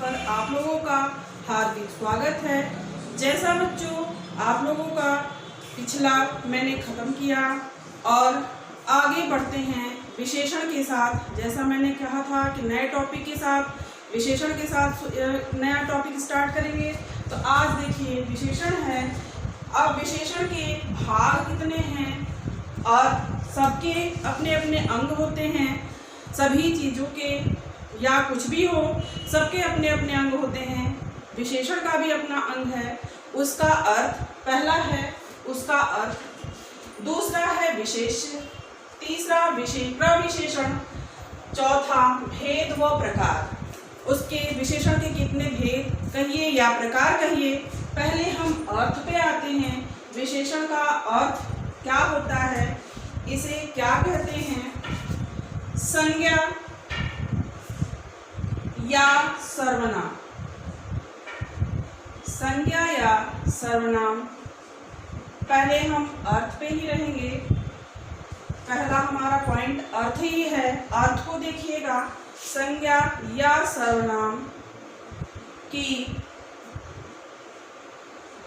पर आप लोगों का हार्दिक स्वागत है। जैसा बच्चों आप लोगों का पिछला मैंने ख़त्म किया और आगे बढ़ते हैं विशेषण के साथ। जैसा मैंने कहा था कि नए टॉपिक के साथ विशेषण के साथ नया टॉपिक स्टार्ट करेंगे। तो आज देखिए विशेषण है। अब विशेषण के भाग कितने हैं और सबके अपने अपने अंग होते हैं। सभी चीज़ों के या कुछ भी हो सबके अपने अपने अंग होते हैं। विशेषण का भी अपना अंग है। उसका अर्थ पहला है उसका अर्थ, दूसरा है विशेष, तीसरा प्रविशेषण, चौथा भेद व प्रकार। उसके विशेषण के कितने भेद कहिए या प्रकार कहिए। पहले हम अर्थ पे आते हैं। विशेषण का अर्थ क्या होता है, इसे क्या कहते हैं? संज्ञा या सर्वनाम। संज्ञा या सर्वनाम। पहले हम अर्थ पे ही रहेंगे। पहला हमारा पॉइंट अर्थ ही है। अर्थ को देखिएगा। संज्ञा या सर्वनाम की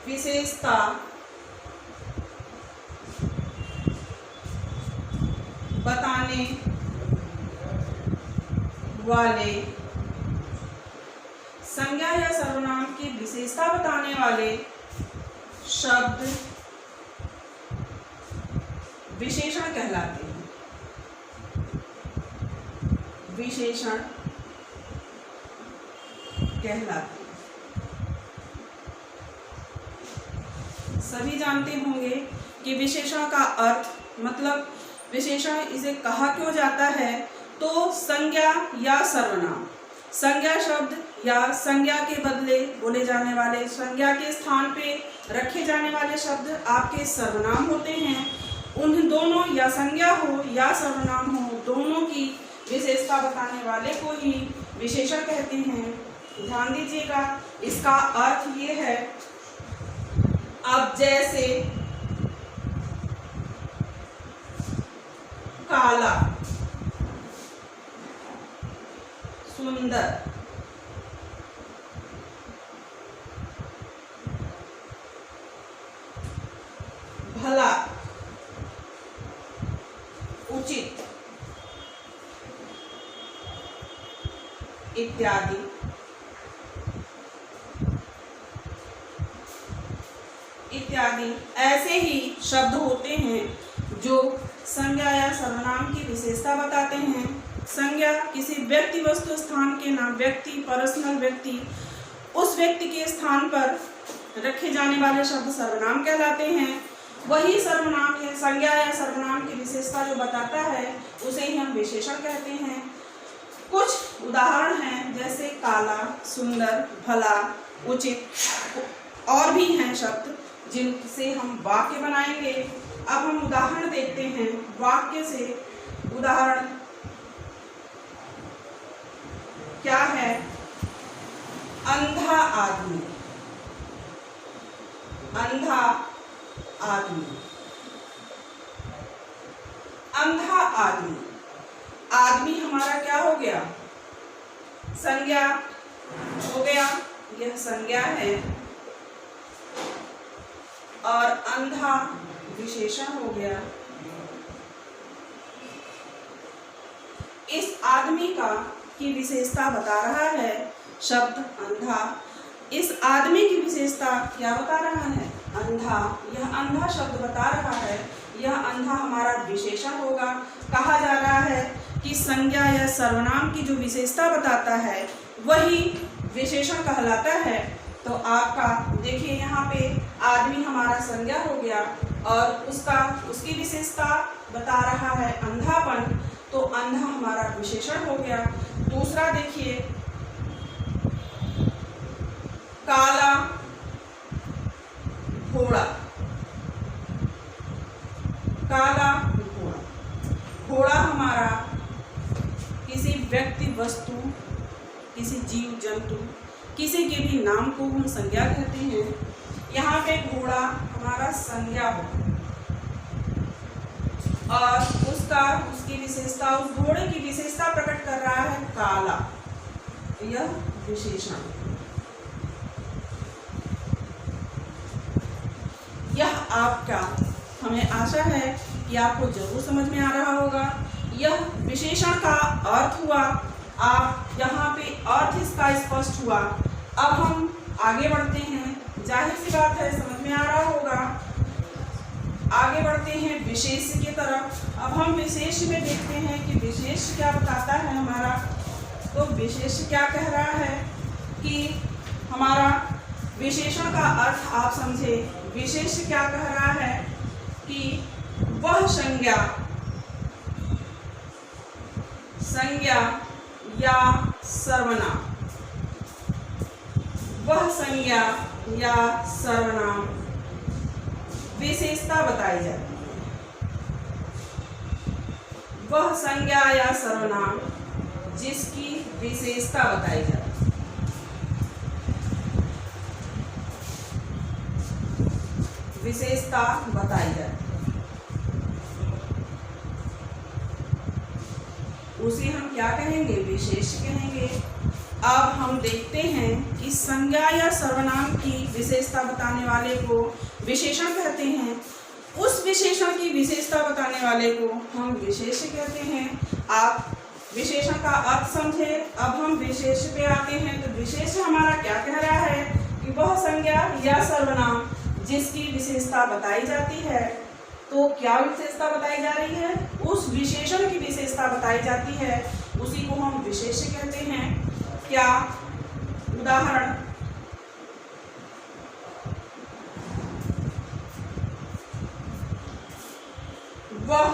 विशेषता बताने वाले, संज्ञा या सर्वनाम की विशेषता बताने वाले शब्द विशेषण कहलाते हैं। विशेषण कहलाते हैं। सभी जानते होंगे कि विशेषण का अर्थ मतलब विशेषण इसे कहा क्यों जाता है। तो संज्ञा या सर्वनाम, संज्ञा शब्द या संज्ञा के बदले बोले जाने वाले, संज्ञा के स्थान पे रखे जाने वाले शब्द आपके सर्वनाम होते हैं। उन दोनों या संज्ञा हो या सर्वनाम हो, दोनों की विशेषता बताने वाले को ही विशेषण कहते हैं। ध्यान दीजिएगा। इसका अर्थ ये है, अब जैसे काला, सुंदर, भला, उचित इत्यादि इत्यादि ऐसे ही शब्द होते हैं जो संज्ञा या सर्वनाम की विशेषता बताते हैं। संज्ञा किसी व्यक्ति, वस्तु, स्थान के नाम, व्यक्ति, पर्सनल व्यक्ति, उस व्यक्ति के स्थान पर रखे जाने वाले शब्द सर्वनाम कहलाते हैं। वही सर्वनाम या संज्ञा या सर्वनाम की विशेषता जो बताता है उसे ही हम विशेषण कहते हैं। कुछ उदाहरण हैं जैसे काला, सुंदर, भला, उचित, और भी हैं शब्द जिनसे हम वाक्य बनाएंगे। अब हम उदाहरण देखते हैं वाक्य से। उदाहरण क्या है? अंधा आदमी, अंधा आदमी, अंधा आदमी। आदमी हमारा क्या हो गया? संज्ञा हो गया, यह संज्ञा है। और अंधा विशेषण हो गया। इस आदमी की विशेषता बता रहा है शब्द अंधा। इस आदमी की विशेषता क्या बता रहा है? अंधा। यह अंधा शब्द बता रहा है। यह अंधा हमारा विशेषण होगा। कहा जा रहा है कि संज्ञा या सर्वनाम की जो विशेषता बताता है वही विशेषण कहलाता है। तो आपका देखिए यहाँ पे आदमी हमारा संज्ञा हो गया और उसकी विशेषता बता रहा है अंधापन, तो अंधा हमारा विशेषण हो गया। दूसरा देखिए काला घोड़ा, काला घोड़ा। घोड़ा हमारा किसी व्यक्ति, वस्तु, किसी जीव जंतु, किसी के भी नाम को हम संज्ञा कहते हैं। यहाँ पे घोड़ा हमारा संज्ञा हो और उसकी विशेषता, उस घोड़े की विशेषता प्रकट कर रहा है काला। यह विशेषण। यह आपका, हमें आशा है कि आपको जरूर समझ में आ रहा होगा। यह विशेषण का अर्थ हुआ। आप यहाँ पे अर्थ इसका स्पष्ट हुआ। अब हम आगे बढ़ते हैं, जाहिर सी बात है समझ में आ रहा होगा। आगे बढ़ते हैं विशेष की तरफ। अब हम विशेष में देखते हैं कि विशेष क्या बताता है हमारा। तो विशेष क्या कह रहा है कि हमारा विशेषण का अर्थ आप समझे। विशेष क्या कह रहा है कि वह संज्ञा या सर्वनाम, वह संज्ञा या सर्वनाम विशेषता बताई जाती है। वह संज्ञा या सर्वनाम जिसकी विशेषता बताई जाती है। विशेषता बताई जाती है, उसे हम क्या कहेंगे, विशेष कहेंगे। अब हम देखते हैं कि संज्ञा या सर्वनाम की विशेषता बताने वाले को विशेषण कहते हैं। उस विशेषण की विशेषता बताने वाले को हम विशेष कहते हैं। आप विशेषण का अर्थ समझे। अब हम विशेष पे आते हैं। तो विशेष हमारा क्या कह रहा है कि वह संज्ञा या सर्वनाम जिसकी विशेषता बताई जाती है। तो क्या विशेषता बताई जा रही है, उस विशेषण की विशेषता बताई जाती है, उसी को हम विशेष कहते हैं। क्या उदाहरण, वह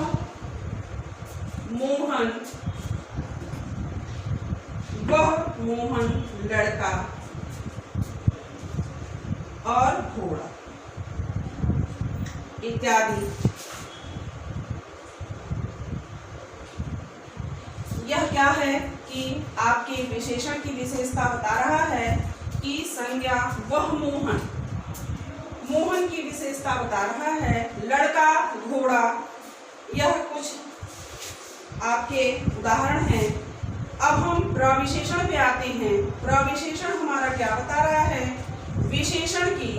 मोहन लड़का और घोड़ा इत्यादि। यह क्या है कि आपके विशेषण की विशेषता बता रहा है कि संज्ञा वह मोहन की विशेषता बता रहा है। लड़का, घोड़ा, यह कुछ आपके उदाहरण हैं। अब हम प्रविशेषण पे आते हैं। प्रविशेषण हमारा क्या बता रहा है, विशेषण की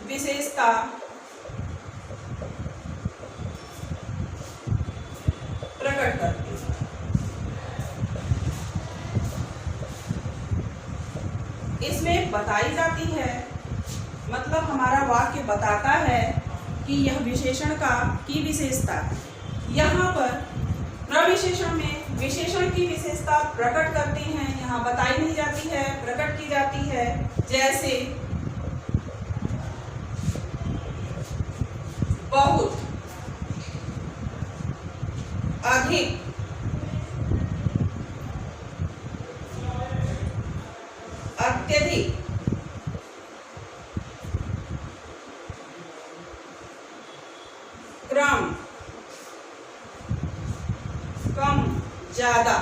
विशेषता प्रकट करती है। इसमें बताई जाती है, मतलब हमारा वाक्य बताता है कि यह विशेषण की विशेषता है। यहाँ पर प्रविशेषण में विशेषण की विशेषता प्रकट करती हैं, यहाँ बताई नहीं जाती है, प्रकट की जाती है। जैसे बहुत, अधिक, अत्यधिक, क्रम, कम, ज्यादा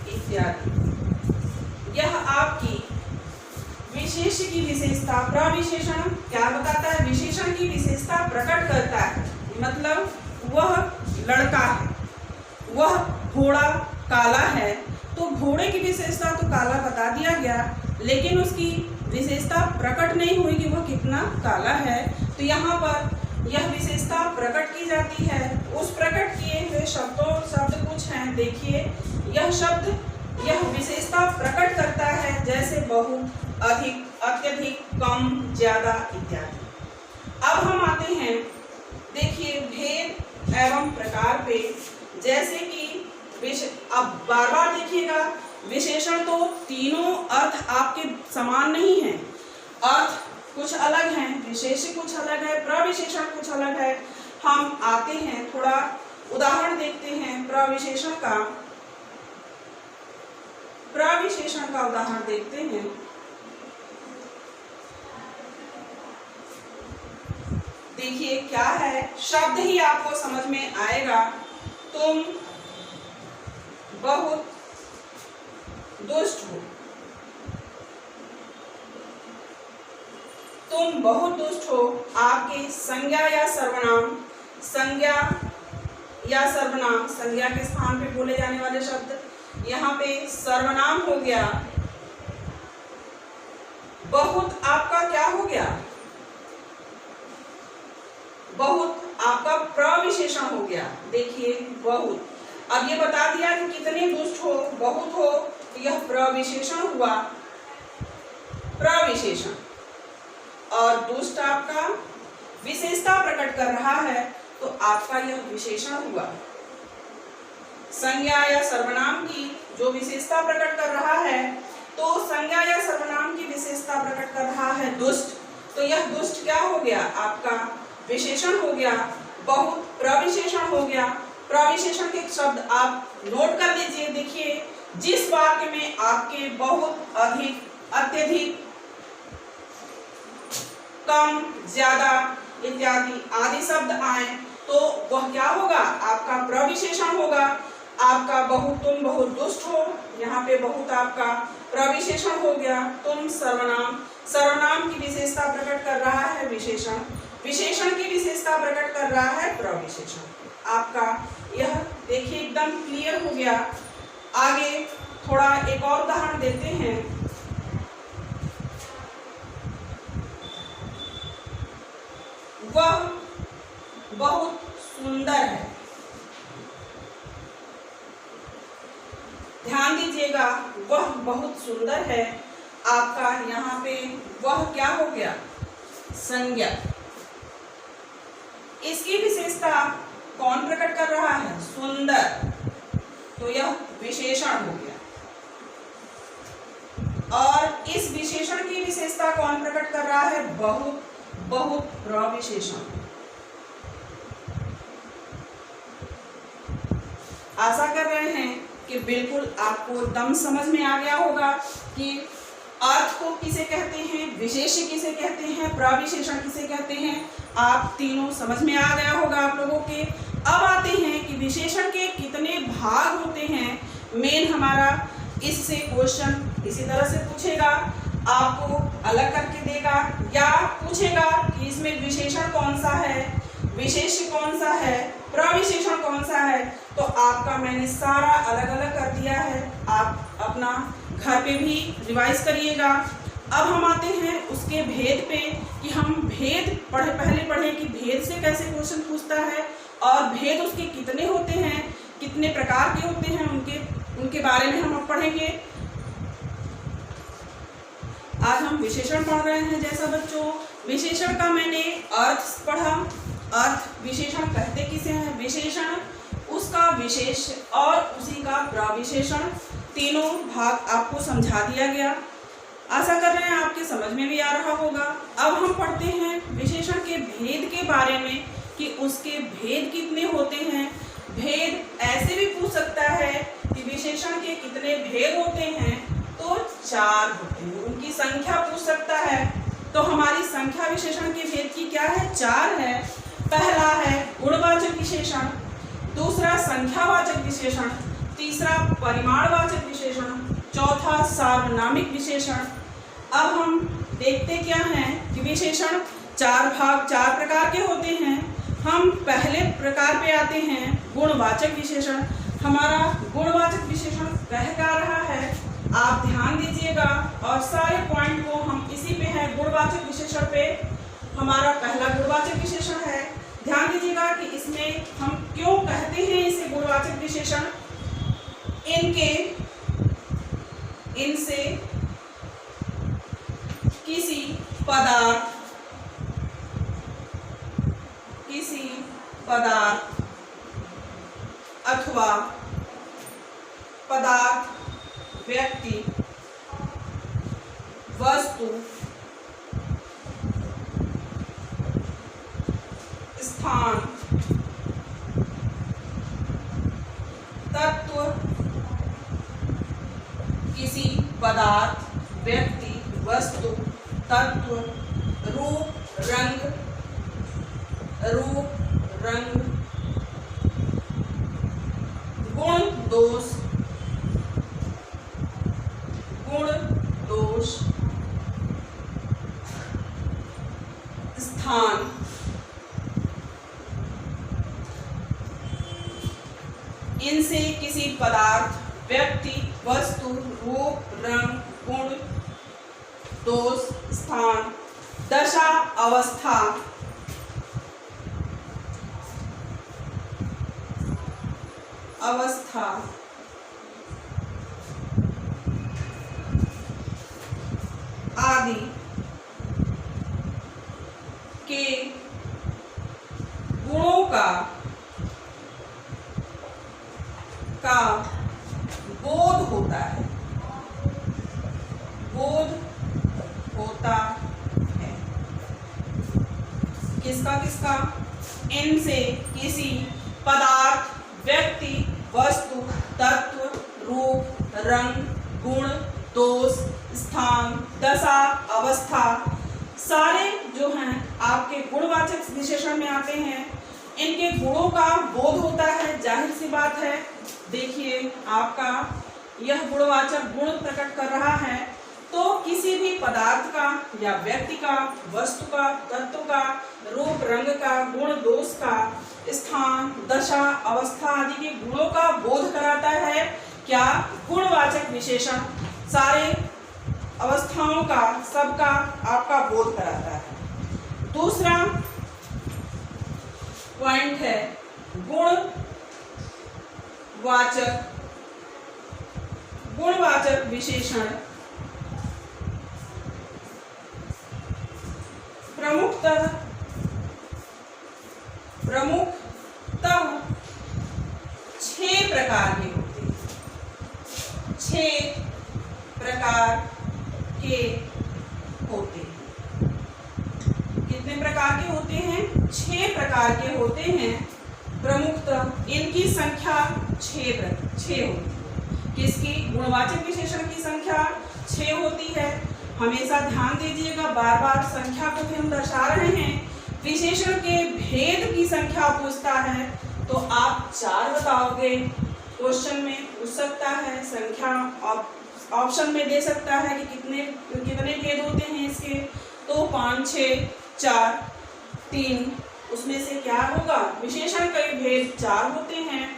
इत्यादि। यह आपकी विशेष की विशेषता, प्रविशेषण क्या बताता है, विशेषण की विशेषता प्रकट करता है। मतलब वह लड़का है, वह घोड़ा काला है, तो घोड़े की विशेषता तो काला बता दिया गया, लेकिन उसकी विशेषता प्रकट नहीं हुई कि वह कितना काला है। तो यहाँ पर यह विशेषता प्रकट की जाती है। उस प्रकट किए हुए शब्द कुछ हैं, देखिए। यह विशेषता प्रकट करता है, जैसे बहुत, अधिक, अत्यधिक, कम, ज्यादा इत्यादि। अब हम आते हैं, देखिए, भेद एवं प्रकार पे। जैसे कि अब बार बार देखिएगा, विशेषण तो तीनों अर्थ आपके समान नहीं हैं, अर्थ कुछ अलग हैं, विशेष कुछ अलग है, प्रविशेषण कुछ अलग है। हम आते हैं, थोड़ा उदाहरण देखते हैं प्रविशेषण का उदाहरण देखते हैं। देखिए क्या है, शब्द ही आपको समझ में आएगा। तुम बहुत दुष्ट हो, तुम बहुत दुष्ट हो। आपके संज्ञा या सर्वनाम, संज्ञा या सर्वनाम, संज्ञा के स्थान पे बोले जाने वाले शब्द, यहाँ पे सर्वनाम हो गया। बहुत आपका क्या हो गया? बहुत आपका प्रविशेषण हो गया। देखिए बहुत, अब ये बता दिया कि कितने दुष्ट हो, बहुत हो, तो यह प्रविशेषण हुआ, प्रविशेषण। और दुष्ट आपका विशेषता प्रकट कर रहा है, तो आपका यह विशेषण हुआ। संज्ञा या सर्वनाम की जो विशेषता प्रकट कर रहा है, तो संज्ञा या सर्वनाम की विशेषता प्रकट कर रहा है दुष्ट, तो यह दुष्ट क्या हो गया? आपका विशेषण हो गया। बहुत प्रविशेषण हो गया। प्रविशेषण के शब्द आप नोट कर लीजिए। देखिए, जिस वाक्य में आपके बहुत, अधिक, अत्यधिक, कम, ज्यादा इत्यादि आदि शब्द आए, तो वह क्या होगा? आपका प्रविशेषण होगा। आपका बहुत, तुम बहुत दुष्ट हो, यहाँ पे बहुत आपका प्रविशेषण हो गया। तुम सर्वनाम, सर्वनाम की विशेषता प्रकट कर रहा है विशेषण, विशेषण की विशेषता प्रकट कर रहा है प्रविशेषण। आपका यह देखिए एकदम क्लियर हो गया। आगे थोड़ा एक और उदाहरण देते हैं। वह बहुत सुंदर है। ध्यान दीजिएगा, वह बहुत सुंदर है। आपका यहाँ पे वह क्या हो गया? संज्ञा। इसकी विशेषता कौन प्रकट कर रहा है? सुंदर, तो यह विशेषण हो गया। और इस विशेषण की विशेषता कौन प्रकट कर रहा है? बहुत, बहुत प्रविशेषण। आशा कर रहे हैं कि बिल्कुल आपको एकदम समझ में आ गया होगा कि अर्थ को किसे कहते हैं, विशेष्य किसे कहते हैं, प्रविशेषण किसे कहते हैं। आप तीनों समझ में आ गया होगा आप लोगों के। अब आते हैं कि विशेषण के कितने भाग होते हैं। मेन हमारा इससे क्वेश्चन इसी तरह से पूछेगा, आपको अलग करके देगा, या पूछेगा कि इसमें विशेषण कौन सा है, विशेष्य कौन सा है, प्रविशेषण कौन सा है। तो आपका मैंने सारा अलग अलग कर दिया है। आप अपना घर पे भी रिवाइज करिएगा। अब हम आते हैं उसके भेद पे कि हम भेद पहले पढ़े कि भेद से कैसे क्वेश्चन पूछता है और भेद उसके कितने होते हैं, कितने प्रकार के होते हैं, उनके बारे में हम अब पढ़ेंगे। आज हम विशेषण पढ़ रहे हैं। जैसा बच्चों, विशेषण का मैंने अर्थ पढ़ा। अर्थ, विशेषण कहते किसे हैं? विशेषण, उसका विशेष और उसी का प्रविशेषण, तीनों भाग आपको समझा दिया गया। आशा कर रहे हैं आपके समझ में भी आ रहा होगा। अब हम पढ़ते हैं विशेषण के भेद के बारे में कि उसके भेद कितने होते हैं। भेद ऐसे भी पूछ सकता है कि विशेषण के कितने भेद होते हैं, तो 4 होते हैं। उनकी संख्या पूछ सकता है। तो हमारी संख्या विशेषण के भेद की क्या है? 4 है। पहला है गुणवाचक विशेषण, दूसरा संख्यावाचक विशेषण, तीसरा परिमाणवाचक विशेषण, चौथा सार्वनामिक विशेषण। अब हम देखते क्या हैं कि विशेषण 4 प्रकार के होते हैं। हम पहले प्रकार पे आते हैं, गुणवाचक विशेषण। हमारा गुणवाचक विशेषण कह क्या रहा है, आप ध्यान दीजिएगा और सारे पॉइंट को हम इसी पे है, गुणवाचक विशेषण पे। हमारा पहला गुणवाचक विशेषण है। ध्यान दीजिएगा कि इसमें हम क्यों कहते हैं इसे गुणवाचक विशेषण। इनसे किसी पदार्थ अथवा पदार्थ, व्यक्ति, वस्तु, स्थान, तत्व, किसी पदार्थ, व्यक्ति, वस्तु, तत्व, रूप, रंग, गुण, दोष, इनसे किसी पदार्थ, व्यक्ति, वस्तु, रूप, रंग, गुण, दोष, स्थान, दशा, अवस्था आदि के गुणों का बोध होता है। किसका? इनसे किसी पदार्थ, व्यक्ति, वस्तु, तत्व, रूप, रंग, गुण, दोष, स्थान, दशा, अवस्था, सारे जो हैं आपके गुणवाचक विशेषण में आते हैं। इनके गुणों का बोध होता है। जाहिर सी बात है, देखिए आपका यह गुणवाचक गुण प्रकट कर रहा है। तो किसी भी पदार्थ का या व्यक्ति का, वस्तु का, तत्व का, रूप, रंग का, गुण, दोष का, स्थान, दशा, अवस्था आदि के गुणों का बोध कराता है। क्या? गुणवाचक विशेषण सारे अवस्थाओं का, सबका आपका बोध कराता है। दूसरा पॉइंट है गुणवाचक विशेषण प्रमुखतः 6 प्रकार के होते हैं। 6 प्रकार के होते हैं। कितने प्रकार के होते हैं? 6 प्रकार के होते हैं। प्रमुखतः इनकी संख्या 6 होती है। किसकी? गुणवाचक विशेषण की संख्या 6 होती है। हमेशा ध्यान दीजिएगा, बार बार संख्या को भी हम दर्शा रहे हैं। विशेषण के भेद की संख्या पूछता है तो आप 4 बताओगे। क्वेश्चन में पूछ सकता है, संख्या ऑप्शन में दे सकता है कि कितने भेद होते हैं इसके। तो 5, 6, 4, 3, उसमें से क्या होगा? विशेषण के भेद 4 होते हैं,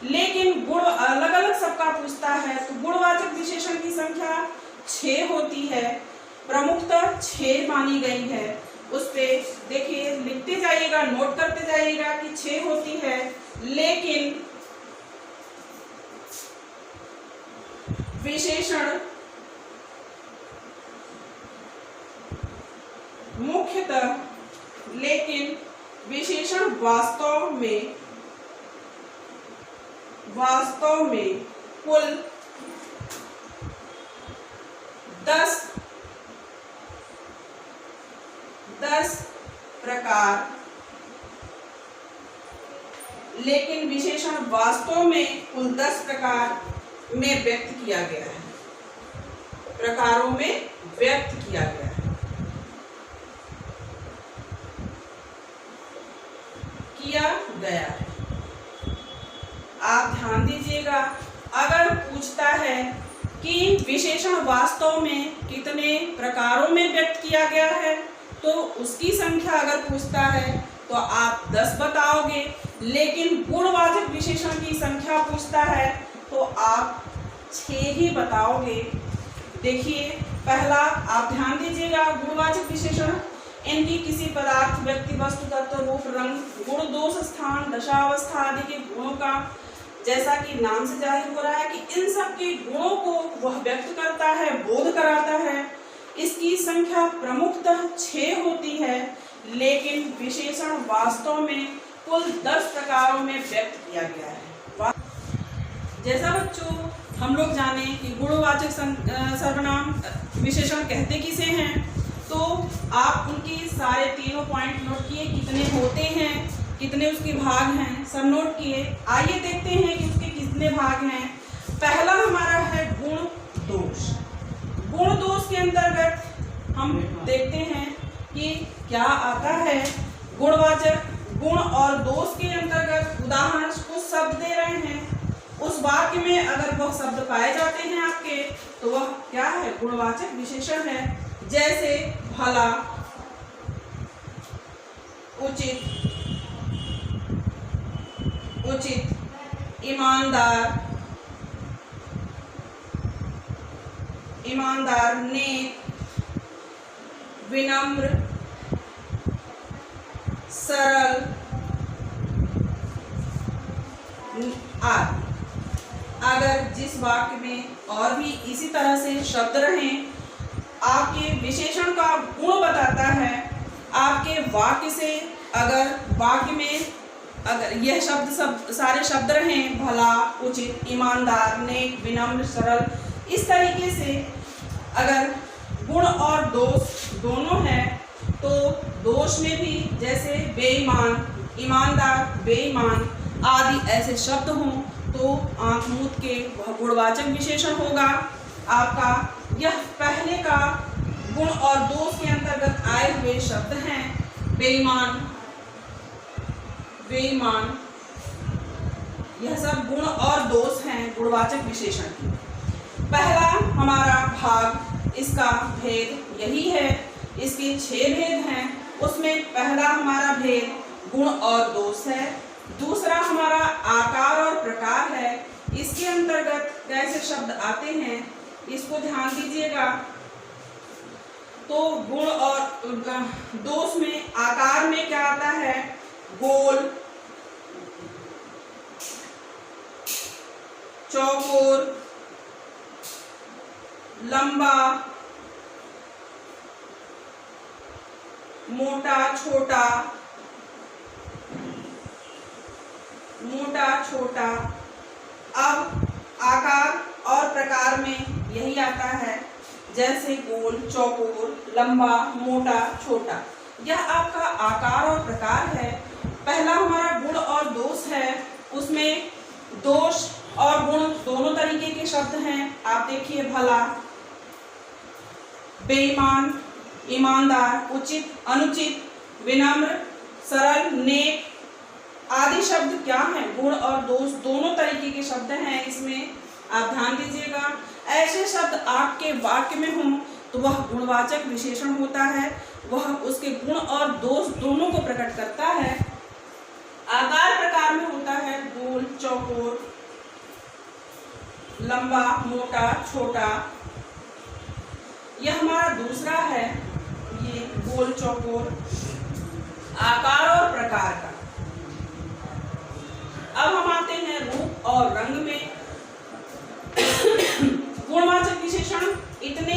लेकिन गुण अलग अलग सबका पूछता है। तो गुणवाचक विशेषण की संख्या 6 होती है। प्रमुखतः 6 मानी गई है। उस पे देखिए, लिखते जाइएगा, नोट करते जाइएगा कि 6 होती है। लेकिन विशेषण मुख्यतः, लेकिन विशेषण वास्तव में कुल 10 प्रकार, लेकिन विशेषण वास्तव में कुल 10 प्रकार में व्यक्त किया गया है। प्रकारों में व्यक्त किया गया है। आप ध्यान दीजिएगा, अगर पूछता है कि विशेषण वास्तव में कितने प्रकारों में व्यक्त किया गया है, तो उसकी संख्या अगर पूछता है तो आप 10 बताओगे। लेकिन गुणवाचक विशेषण की संख्या पूछता है तो आप 6 ही बताओगे। देखिए, पहला आप ध्यान दीजिएगा, गुणवाचक विशेषण इनकी किसी पदार्थ, व्यक्ति, वस्तु, तत्व, रूप, रंग, गुण, दोष, स्थान, दशा, अवस्था आदि के गुणों का, जैसा कि नाम से जाहिर हो रहा है कि इन सब के गुणों को वह व्यक्त करता है, बोध कराता है। इसकी संख्या प्रमुखतः 6 होती है, लेकिन विशेषण वास्तव में कुल 10 प्रकारों में व्यक्त किया गया है। जैसा बच्चों हम लोग जाने कि गुणवाचक सर्वनाम विशेषण कहते किसे हैं, तो आप उनकी सारे तीनों पॉइंट नोट किए, कितने होते हैं, कितने उसके भाग हैं, सब नोट किए। आइए देखते हैं कि उसके कितने भाग हैं। पहला हमारा है गुण दोष। गुण दोष के अंतर्गत हम देखते हैं कि क्या आता है। गुणवाचक गुण और दोष के अंतर्गत उदाहरण कुछ शब्द दे रहे हैं, उस वाक्य में अगर वह शब्द पाए जाते हैं आपके, तो वह क्या है? गुणवाचक विशेषण है। जैसे भला, उचित, ईमानदार, ईमानदार, नेक, विनम्र, सरल आदि। अगर जिस वाक्य में और भी इसी तरह से शब्द रहें, आपके विशेषण का गुण बताता है। आपके वाक्य से अगर वाक्य में अगर यह शब्द सब सारे शब्द रहें, भला, उचित, ईमानदार, नेक, विनम्र, सरल, इस तरीके से अगर गुण और दोष दोनों हैं, तो दोष में भी जैसे बेईमान, ईमानदार, बेईमान आदि ऐसे शब्द हों तो आंख मूंद के वह गुणवाचक विशेषण होगा आपका। यह पहले का गुण और दोष के अंतर्गत आए हुए शब्द हैं। बेईमान, बेईमान, यह सब गुण और दोष हैं गुणवाचक विशेषण के। पहला हमारा भाग, इसका भेद यही है। इसके 6 भेद हैं। उसमें पहला हमारा भेद गुण और दोष है। दूसरा हमारा आकार और प्रकार है। इसके अंतर्गत कैसे शब्द आते हैं इसको ध्यान दीजिएगा। तो गुण और दोष में आकार में क्या आता है? गोल, चौकोर, लंबा, मोटा, छोटा, मोटा, छोटा। अब आकार और प्रकार में यही आता है, जैसे गोल, चौकोर, लंबा, मोटा, छोटा। यह आपका आकार और प्रकार है। पहला हमारा गुण और दोष है। उसमें दोष और गुण दोनों तरीके के शब्द हैं। आप देखिए, भला, बेईमान, ईमानदार, उचित, अनुचित, विनम्र, सरल, नेक आदि शब्द क्या हैं? गुण और दोष दोनों तरीके के शब्द हैं। इसमें आप ध्यान दीजिएगा। ऐसे शब्द आपके वाक्य में हों तो वह गुणवाचक विशेषण होता है। वह उसके गुण और दोष दोनों को प्रकट करता है। आकार प्रकार में होता है गोल, चौकोर, लंबा, मोटा, छोटा। यह हमारा दूसरा है, ये गोल, चौकोर, आकार और प्रकार का। अब हम आते हैं रूप और रंग में। गुणवाचक विशेषण इतने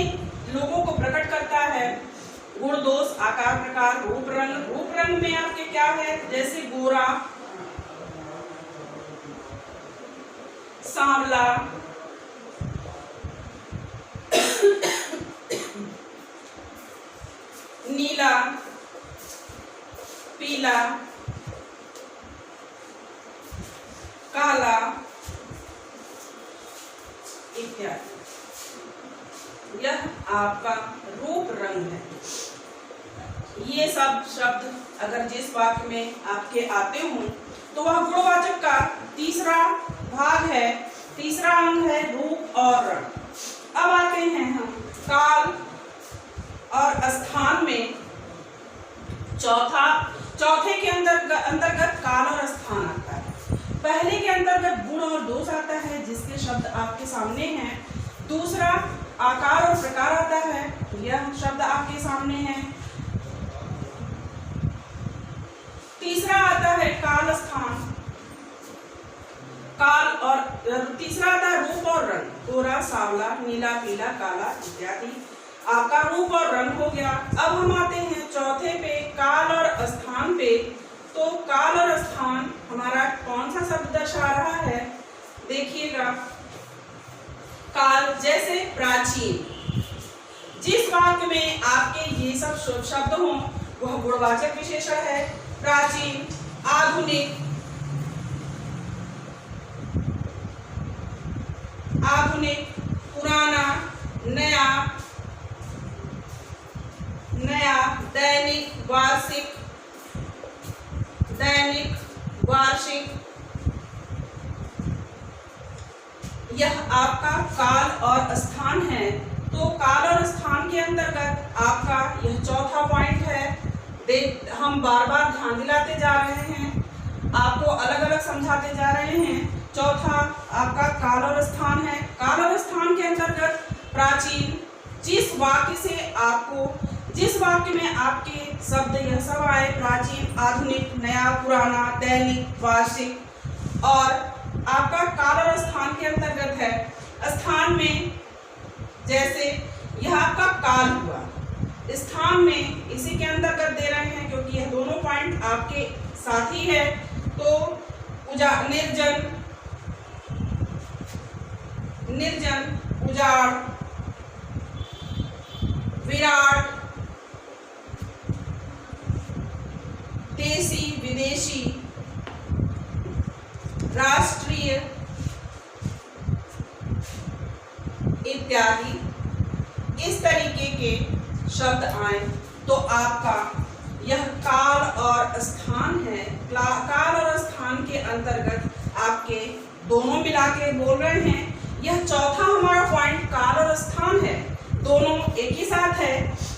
लोगों को प्रकट करता है। गुण, दोष, आकार, प्रकार, रूप, रंग। रूप रंग में आपके क्या है? जैसे गोरा, सांवला, नीला, पीला, काला इत्यादि। यह आपका रूप रंग है। ये सब शब्द अगर जिस वाक्य में आपके आते हों तो वह गुणवाचक का तीसरा भाग है, तीसरा अंग है रूप और रंग। अब आते हैं हम काल और स्थान में। चौथे के अंतर्गत काल और स्थान आता है। पहले के अंतर्गत गुण और दोष आता है, जिसके शब्द आपके सामने हैं। दूसरा आकार और प्रकार आता है, यह शब्द आपके सामने है। तीसरा आता है काल, स्थान, काल और तीसरा आता है रूप और रंग। गोरा, सांवला, नीला, पीला, काला इत्यादि आपका रूप और रंग हो गया। अब हम आते हैं चौथे पे, काल और स्थान पे। तो काल और स्थान हमारा कौन सा शब्द दर्शा रहा है? देखिएगा, काल जैसे प्राचीन। जिस वाक्य में आपके ये सब शब्द हों वह गुणवाचक विशेषण है। प्राचीन, आधुनिक, आधुनिक, पुराना, नया, नया, दैनिक, वार्षिक, दैनिक, वार्षिक। यह आपका काल और स्थान है। तो काल और स्थान के अंतर्गत आपका यह चौथा पॉइंट है। हम बार बार ध्यान दिलाते जा रहे हैं। आपको अलग अलग समझाते जा रहे हैं। चौथा आपका काल और स्थान है। काल और स्थान के अंतर्गत प्राचीन, जिस वाक्य में आपके शब्द यह सब आए, प्राचीन, आधुनिक, नया, पुराना, दैनिक, वार्षिक। और आपका काल और स्थान के अंतर्गत है स्थान में, जैसे यह आपका काल हुआ, स्थान में इसी के अंतर्गत दे रहे हैं क्योंकि यह दोनों पॉइंट आपके साथ ही है। तो निर्जन, उजाड़, विराट, देसी, विदेशी, राष्ट्रीय इत्यादि इस तरीके के शब्द आए तो आपका यह काल और स्थान है। काल और स्थान के अंतर्गत आपके दोनों मिला के बोल रहे हैं। यह चौथा हमारा पॉइंट काल और स्थान है, दोनों एक ही साथ है।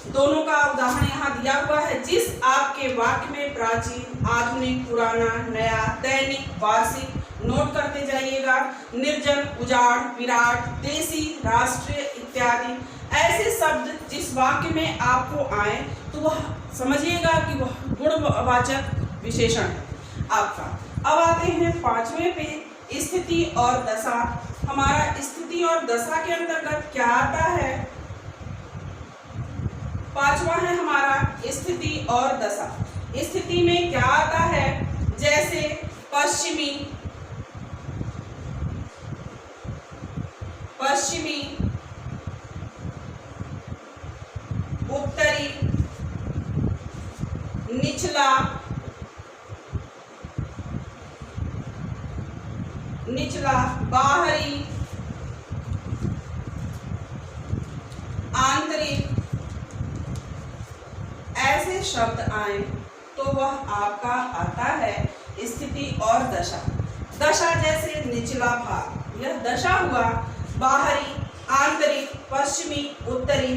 दोनों का उदाहरण यहाँ दिया हुआ है। जिस आपके वाक्य में प्राचीन, आधुनिक, पुराना, नया, दैनिक, वार्षिक नोट करते जाइएगा। निर्जन, उजाड़, विराट, देसी, राष्ट्रीय इत्यादि ऐसे शब्द जिस वाक्य में आपको आए तो वह समझिएगा कि वह गुणवाचक विशेषण है आपका। अब आते हैं पांचवें पे, स्थिति और दशा। हमारा स्थिति और दशा के अंतर्गत क्या आता है? पांचवा है हमारा स्थिति और दशा। स्थिति में क्या आता है? जैसे पश्चिमी, उत्तरी, निचला, बाहरी, आंतरिक, ऐसे शब्द आए तो वह आपका आता है स्थिति और दशा। दशा जैसे निचला भाग, यह दशा हुआ। बाहरी, आंतरिक, पश्चिमी, उत्तरी,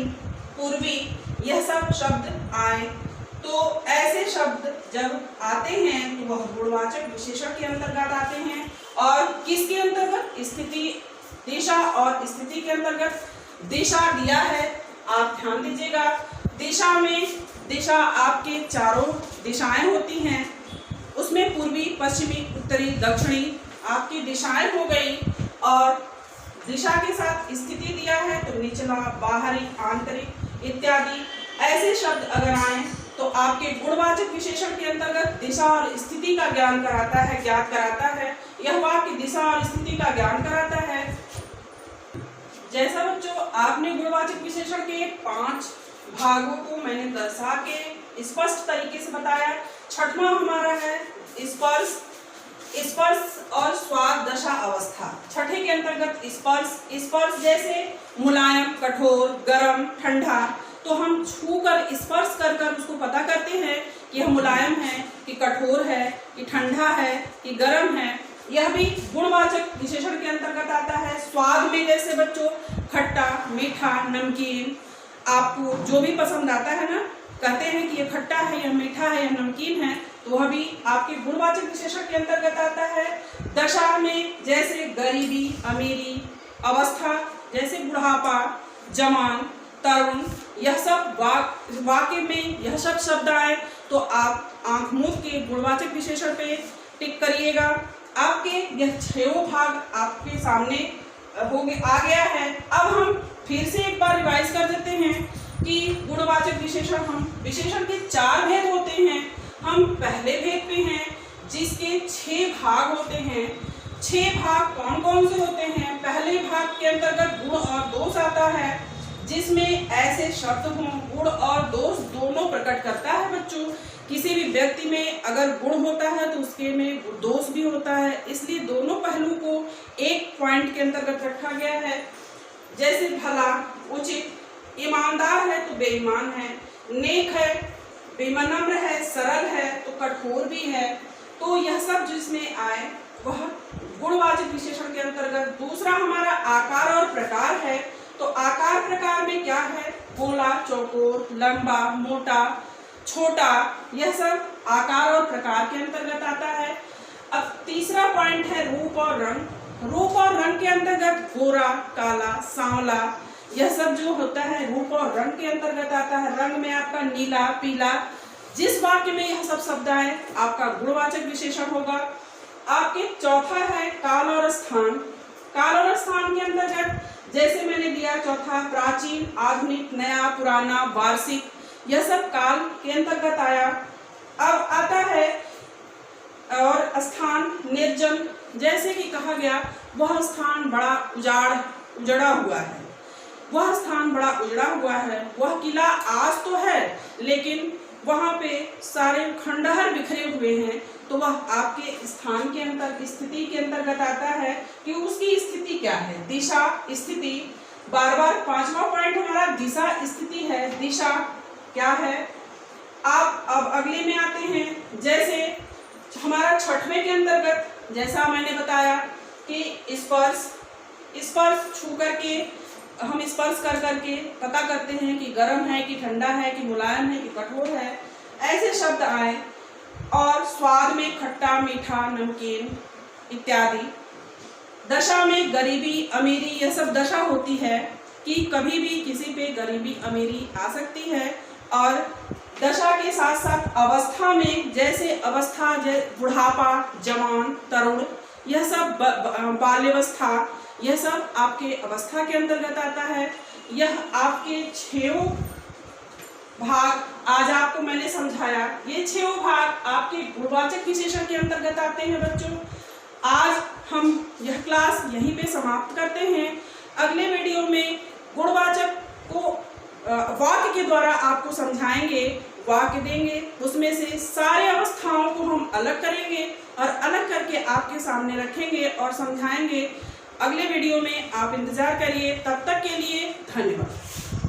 पूर्वी, यह सब शब्द आए तो ऐसे शब्द जब आते हैं तो वह गुणवाचक विशेषण के अंतर्गत आते हैं। और किसके अंतर्गत? स्थिति, दिशा और स्थिति के अंतर्गत। दिशा दिया है, आप ध्यान दीजिएगा। दिशा आपके चारों दिशाएं होती हैं, उसमें पूर्वी, पश्चिमी, उत्तरी, दक्षिणी आपकी दिशाएं हो गई। और दिशा के साथ स्थिति दिया है तो निचला, बाहरी, आंतरिक इत्यादि ऐसे शब्द अगर आए तो आपके गुणवाचक विशेषण के अंतर्गत दिशा और स्थिति का ज्ञात कराता है। यह वाक्य दिशा और स्थिति का ज्ञान कराता है। जैसा बच्चों आपने गुणवाचक विशेषण के 5 भागों को मैंने दर्शा के स्पष्ट तरीके से बताया। छठवां हमारा है स्पर्श और स्वाद दशा अवस्था। छठे के अंतर्गत स्पर्श जैसे मुलायम, कठोर, गर्म, ठंडा, तो हम छू कर स्पर्श कर कर उसको पता करते हैं कि यह मुलायम है कि कठोर है कि ठंडा है कि गर्म है। यह भी गुणवाचक विशेषण के अंतर्गत आता है। स्वाद में जैसे बच्चों खट्टा, मीठा, नमकीन, आपको जो भी पसंद आता है ना, कहते हैं कि यह खट्टा है, यह मीठा है, यह नमकीन है, तो वह भी आपके गुणवाचक विशेषण के अंतर्गत आता है। दशा में जैसे गरीबी, अमीरी, अवस्था जैसे बुढ़ापा, जवान, तरुण, यह सब वाक्य में यह सब शब्द आए तो आप आंख मूंद के गुणवाचक विशेषण पे टिक करिएगा। आपके यह 6 भाग आपके सामने आ गया है। अब हम फिर से एक बार रिवाइज कर देते हैं कि गुणवाचक विशेषण के 4 भेद होते हैं। हम पहले भेद पे हैं जिसके 6 भाग होते हैं। 6 भाग कौन कौन से होते हैं? पहले भाग के अंतर्गत गुण और दोष आता है, जिसमें ऐसे शब्द हों, गुण और दोष दोनों प्रकट करता है बच्चों। किसी भी व्यक्ति में अगर गुण होता है तो उसके में दोष भी होता है, इसलिए दोनों पहलू को एक पॉइंट के अंतर्गत रखा गया है। जैसे भला, उचित, ईमानदार है तो बेईमान है, नेक है, बेमनम्र है, सरल है तो कठोर भी है। तो यह सब जिसमें आए वह गुणवाचक विशेषण के अंतर्गत। दूसरा हमारा आकार और प्रकार है। तो आकार प्रकार में क्या है? गोला, चौकोर, लंबा, मोटा, छोटा, यह सब आकार और प्रकार के अंतर्गत आता है। अब तीसरा पॉइंट है रूप और रंग। रूप और रंग के अंतर्गत गोरा, काला, सांवला, यह सब जो होता है रूप और रंग के अंतर्गत आता है। रंग में आपका नीला, पीला, जिस वाक्य में यह सब शब्द आए आपका गुणवाचक विशेषण होगा। आपके चौथा है काल और स्थान। काल और स्थान के अंतर्गत जैसे मैंने दिया चौथा, प्राचीन, आधुनिक, नया, पुराना, वार्षिक, यह सब काल के अंतर्गत आया। अब आता है और स्थान, निर्जन, जैसे कि कहा गया वह स्थान बड़ा उजड़ा हुआ है, वह स्थान बड़ा उजड़ा हुआ है। वह किला आज तो है लेकिन वहां पे सारे खंडहर बिखरे हुए हैं, तो वह आपके स्थान के अंतर स्थिति के अंतर्गत आता है कि उसकी स्थिति क्या है। दिशा, स्थिति, बार बार पांचवा पॉइंट हमारा दिशा स्थिति है। दिशा क्या है। आप अब अगले में आते हैं, जैसे हमारा छठवें के अंतर्गत जैसा मैंने बताया कि स्पर्श छू करके हम स्पर्श कर करके पता करते हैं कि गर्म है कि ठंडा है कि मुलायम है कि कठोर है, ऐसे शब्द आए। और स्वाद में खट्टा, मीठा, नमकीन इत्यादि। दशा में गरीबी, अमीरी, यह सब दशा होती है कि कभी भी किसी पे गरीबी, अमीरी आ सकती है। और दशा के साथ साथ अवस्था में, जैसे अवस्था बुढ़ापा, जवान, तरुण, यह सब बाल्यावस्था, यह सब आपके अवस्था के अंतर्गत आता है। यह आपके 6 भाग आज आपको मैंने समझाया, ये 6 भाग आपके गुणवाचक विशेषण के अंतर्गत आते हैं बच्चों। आज हम यह क्लास यहीं पे समाप्त करते हैं। अगले वीडियो में गुणवाचक को वाक्य के द्वारा आपको समझाएंगे, वाक्य देंगे, उसमें से सारे अवस्थाओं को हम अलग करेंगे और अलग करके आपके सामने रखेंगे और समझाएंगे। अगले वीडियो में आप इंतजार करिए। तब तक के लिए धन्यवाद।